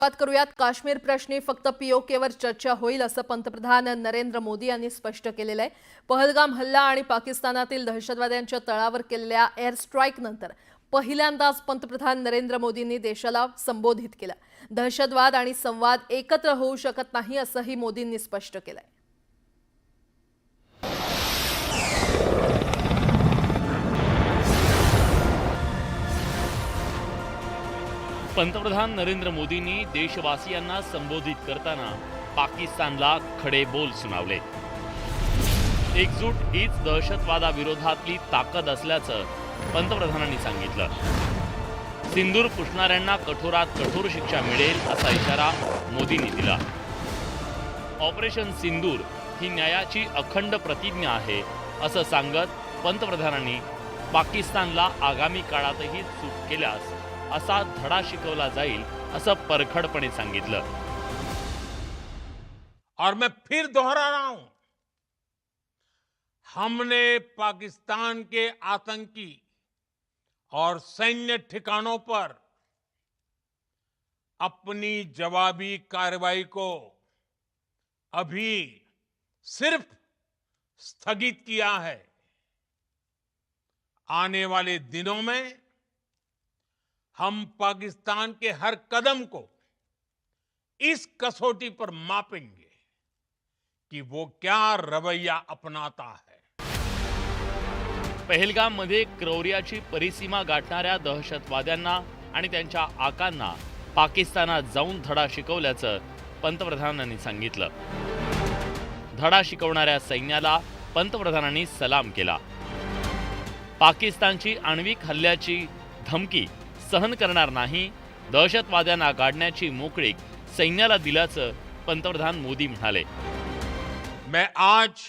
बात करूयात काश्मीर प्रश्नी फक्त पीओकेवर चर्चा होईल असं पंतप्रधान नरेंद्र मोदी यांनी स्पष्ट केलेलं आहे। पहलगाम हल्ला आणि पाकिस्तानातील दहशतवाद्यांच्या तळावर केलेल्या एअर स्ट्राईक नंतर पहिल्यांदाच पंतप्रधान नरेंद्र मोदींनी देशाला संबोधित केलं। दहशतवाद आणि संवाद एकत्र होऊ शकत नाही असंही मोदींनी स्पष्ट केलंय। पंतप्रधान नरेंद्र मोदींनी देशवासियांना संबोधित करताना पाकिस्तानला खडे बोल सुनावले। एकजूट हीच दहशतवादाविरोधातली ताकद असल्याचं पंतप्रधानांनी सांगितलं। सिंदूर पुसणाऱ्यांना कठोरात कठोर शिक्षा मिळेल असा इशारा मोदींनी दिला। ऑपरेशन सिंदूर ही न्यायाची अखंड प्रतिज्ञा आहे असं सांगत पंतप्रधानांनी पाकिस्तानला आगामी काळातही चूक केल्यास असा धडा शिकवला जाईल असं परखडपणे सांगितलं। और मैं फिर दोहरा रहा हूं, हमने पाकिस्तान के आतंकी और सैन्य ठिकानों पर अपनी जवाबी कार्रवाई को अभी सिर्फ स्थगित किया है। आने वाले दिनों में हम पाकिस्तान के हर कदम को इस कसौटी पर मापेंगे कि वो क्या रवैया अपनाता है। पहलगाम मध्ये क्रौर्याची परिसीमा गाठणाऱ्या दहशतवाद्यांना आणि त्यांच्या आकांना पाकिस्तानात जाऊन धडा शिकवल्याचं पंतप्रधानांनी सांगितलं। धडा शिकवणाऱ्या सैन्याला पंतप्रधानांनी सलाम केला। पाकिस्तानची आण्विक हल्ल्याची धमकी सहन करणार नाही, दहशतवाद्यांना गाडण्याची मोकळीक सैन्याला दिल्याचं पंतप्रधान मोदी म्हणाले। मैं आज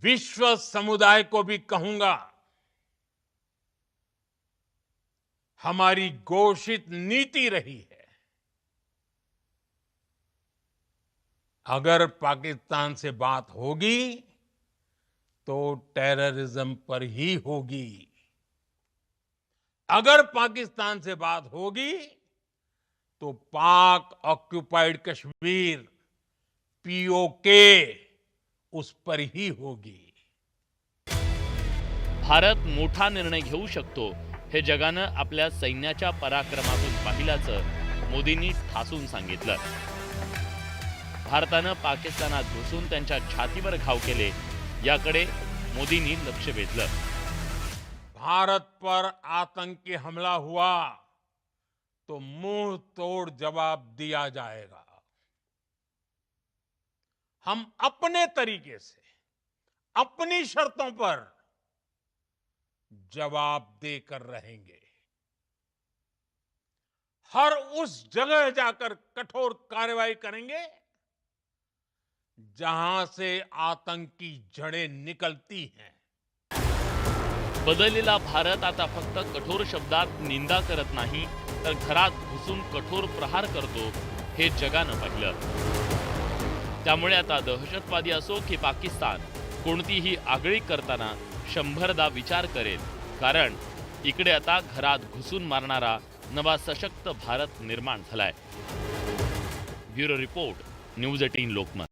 विश्व समुदाय को भी कहूंगा, हमारी घोषित नीति रही है, अगर पाकिस्तान से बात होगी तो टेररिज्म पर ही होगी। अगर पाकिस्तान से बात होगी तो पाक ऑक्युपाइड कश्मीर पीओके उस पर ही होगी। भारत मोठा निर्णय घेऊ शकतो हे जगानं आपल्या सैन्याच्या पराक्रमातून पाहिल्याचं मोदींनी ठासून सांगितलं। भारतानं पाकिस्तानात घुसून त्यांच्या छातीवर घाव केले याकडे मोदींनी लक्ष वेधलं। भारत पर आतंकी हमला हुआ तो मुंह तोड़ जवाब दिया जाएगा। हम अपने तरीके से अपनी शर्तों पर जवाब देकर रहेंगे। हर उस जगह जाकर कठोर कार्रवाई करेंगे जहां से आतंकी जड़ें निकलती हैं। बदललेला भारत आता फक्त कठोर शब्दात निंदा करत नाही तर घरात घुसून कठोर प्रहार करतो हे जगानं पाहिलं। त्यामुळे आता दहशतवादी असो की पाकिस्तान कोणतीही आगळी करताना 100दा विचार करेल, कारण इकडे आता घरात घुसून मारणारा नवा सशक्त भारत निर्माण झालाय। Bureau report, news 18 Lokmat.